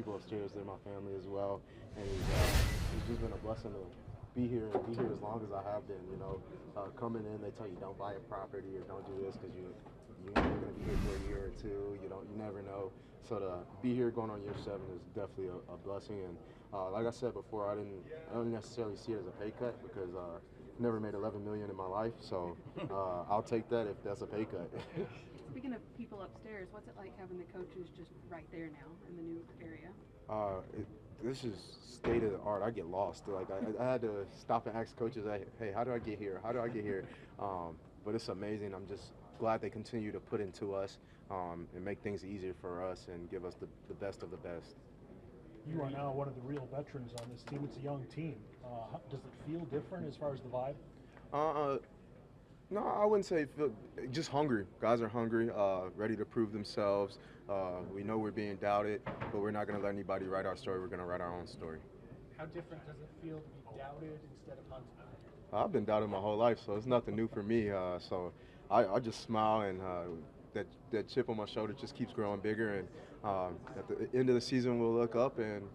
people upstairs. They're my family as well, and it's just been a blessing to be here and be here as long as I have been. Coming in, they tell you don't buy a property or don't do this because you're going to be here for a year or two. You never know. So to be here going on year 7 is definitely a blessing. And like I said before, I don't necessarily see it as a pay cut because never made 11 million in my life. So I'll take that if that's a pay cut. Speaking of people upstairs, what's it like having the coaches just right there now in the new area? This is state of the art. I get lost. Like I had to stop and ask coaches, hey, how do I get here? How do I get here? But it's amazing. I'm just glad they continue to put into us and make things easier for us and give us the best of the best. You are now one of the real veterans on this team. It's a young team. Does it feel different as far as the vibe? No, I wouldn't say just hungry. Guys are hungry, ready to prove themselves. We know we're being doubted, but we're not going to let anybody write our story. We're going to write our own story. How different does it feel to be doubted instead of hunted? I've been doubted my whole life, so it's nothing new for me. So I just smile, and that chip on my shoulder just keeps growing bigger. And at the end of the season, we'll look up and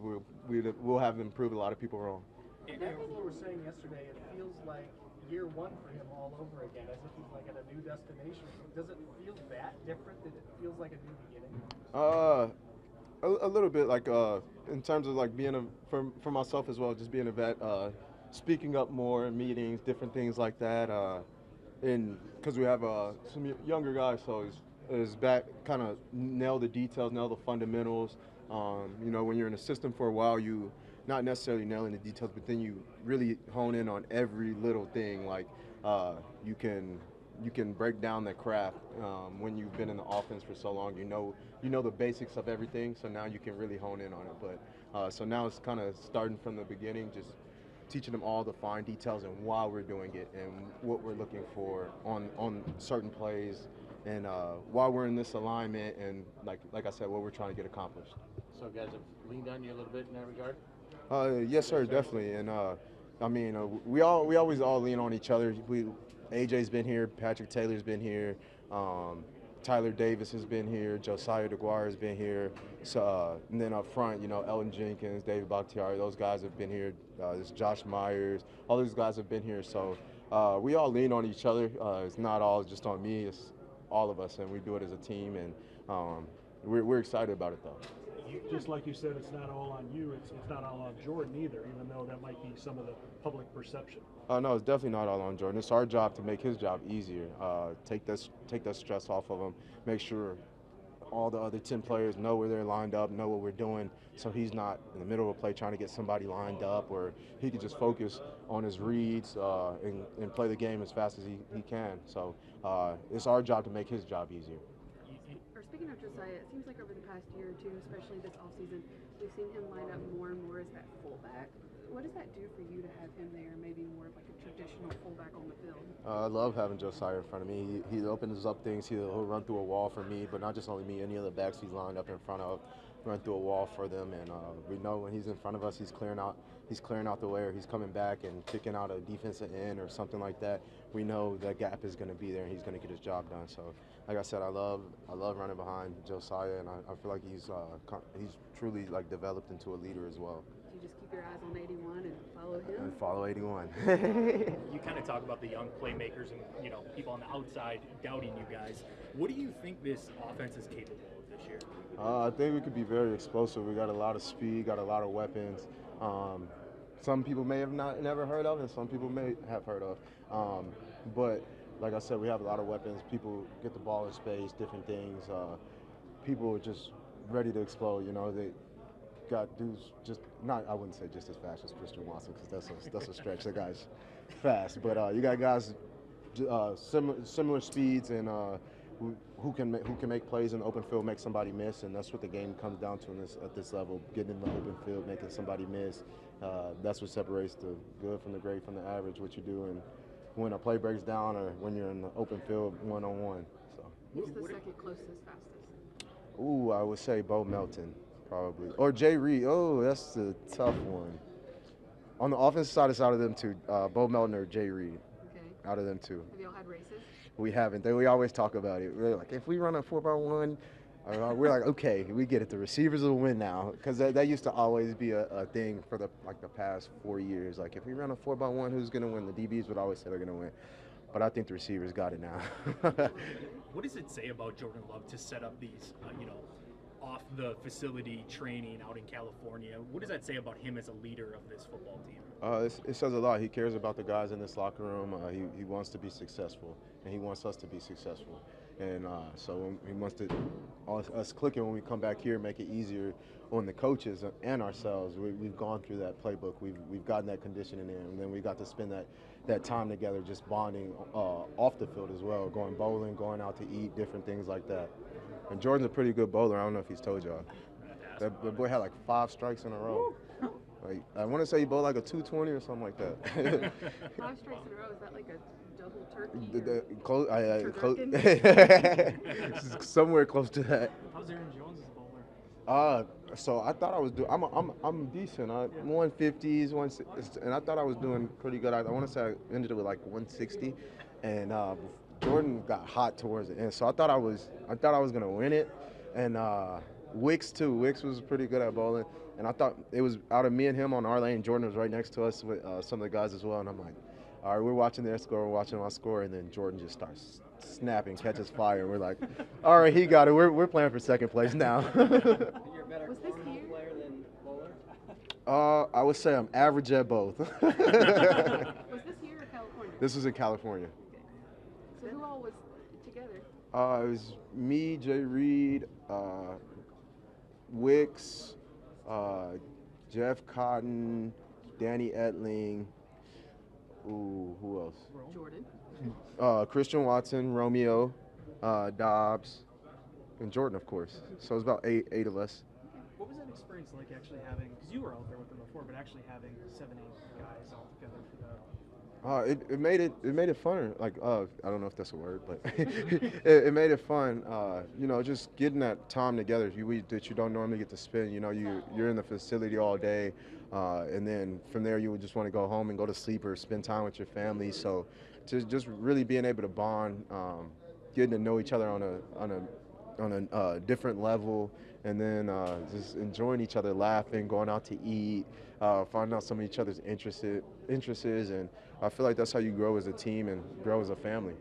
we'll have improved a lot of people wrong. People were saying yesterday it feels like year 1 for him all over again, as if he's like at a new destination. Does it feel that different that it feels like a new beginning? A little bit, like in terms of like being for myself as well, just being a vet, speaking up more in meetings, different things like that. And because we have some younger guys, so is back kind of nail the details, nail the fundamentals. When you're in a system for a while, you not necessarily nailing the details, but then you really hone in on every little thing. Like you can break down the craft when you've been in the offense for so long. You know the basics of everything, so now you can really hone in on it. But so now it's kind of starting from the beginning, just teaching them all the fine details and why we're doing it and what we're looking for on certain plays and why we're in this alignment and like I said, what we're trying to get accomplished. So guys have leaned on you a little bit in that regard? Yes, sir, definitely. And we always all lean on each other. AJ's been here, Patrick Taylor's been here, Tyler Davis has been here, Josiah DeGuara has been here. So and then up front, Elton Jenkins, David Bakhtiari, those guys have been here. This Josh Myers, all those guys have been here. So we all lean on each other. It's not all just on me. It's all of us, and we do it as a team. And we're excited about it, though. Just like you said, it's not all on you. It's not all on Jordan either, even though that might be some of the public perception. No, it's definitely not all on Jordan. It's our job to make his job easier. Take that stress off of him. Make sure all the other 10 players know where they're lined up, know what we're doing, so he's not in the middle of a play trying to get somebody lined up, or he can just focus on his reads and play the game as fast as he can. So it's our job to make his job easier. Speaking of Josiah, it seems like over the past year or two, especially this offseason, we've seen him line up more and more as that fullback. What does that do for you to have him there, maybe more of like a traditional fullback on the field? I love having Josiah in front of me. He opens up things. He'll run through a wall for me, but not just only me, any of the backs he's lined up in front of, run through a wall for them. And we know when he's in front of us, he's clearing out the way, or he's coming back and kicking out a defensive end or something like that. We know that gap is going to be there, and he's going to get his job done. So, like I said, I love running behind Josiah, and I feel like he's truly like developed into a leader as well. Do you just keep your eyes on 81 and follow him? And follow 81. You kind of talk about the young playmakers and people on the outside doubting you guys. What do you think this offense is capable of this year? I think we could be very explosive. We got a lot of speed, got a lot of weapons. Some people may have never heard of, and some people may have heard of. But like I said, we have a lot of weapons. People get the ball in space, different things. People are just ready to explode. They got dudes I wouldn't say just as fast as Christian Watson, because that's a stretch. That guy's fast, but you got guys similar speeds and who can make plays in the open field, make somebody miss, and that's what the game comes down to at this level. Getting in the open field, making somebody miss. That's what separates the good from the great from the average. What you do and when a play breaks down, or when you're in the open field one-on-one. So. Who's the second closest, fastest? Ooh, I would say Bo Melton, probably. Or Jay Reed. Oh, that's a tough one. On the offensive side, it's out of them two. Bo Melton or Jay Reed. Okay. Out of them two. Have y'all had races? We haven't. We always talk about it. We're like, if we run a 4x1, We're like, okay, we get it. The receivers will win now, because that used to always be a thing for the past 4 years. Like if we run a 4x1, who's gonna win? The DBs would always say they're gonna win, but I think the receivers got it now. What does it say about Jordan Love to set up these, off the facility training out in California? What does that say about him as a leader of this football team? It says a lot. He cares about the guys in this locker room. He wants to be successful, and he wants us to be successful. And so he wants to us clicking when we come back here, make it easier on the coaches and ourselves. We've gone through that playbook. We've gotten that conditioning in, and then we got to spend that time together, just bonding off the field as well, going bowling, going out to eat, different things like that. And Jordan's a pretty good bowler. I don't know if he's told y'all. That boy had like 5 strikes in a row. Like I want to say he bowled like a 220 or something like that. 5 strikes in a row, is that like a double turkey? Somewhere close to that. How's Aaron Jones as a bowler? So I thought I was doing. I'm decent. 150s, and I thought I was doing pretty good. I want to say I ended it with like 160, and Jordan got hot towards the end. So I thought I was gonna win it, and Wicks too. Wicks was pretty good at bowling, and I thought it was out of me and him on our lane. Jordan was right next to us with some of the guys as well, and I'm like, all right, we're watching their score, we're watching my score, and then Jordan just starts snapping, catches fire, and we're like, all right, he got it. We're playing for second place now. You're a better Was this cornhole here? player than bowler? I would say I'm average at both. Was this here or California? This was in California. So who all was together? It was me, Jay Reed, Wicks, Jeff Cotton, Danny Etling. Ooh, who else? Jordan. Christian Watson, Romeo, Dobbs, and Jordan, of course. So it was about eight of us. What was that experience like actually having, because you were out there with them before, but actually having 7-8 guys all together for that? It made it fun. Like I don't know if that's a word, but it made it fun. Just getting that time together that you don't normally get to spend. You're in the facility all day, and then from there you would just want to go home and go to sleep or spend time with your family. So just really being able to bond, getting to know each other on a different level, and then just enjoying each other, laughing, going out to eat, finding out some of each other's interests, and I feel like that's how you grow as a team and grow as a family.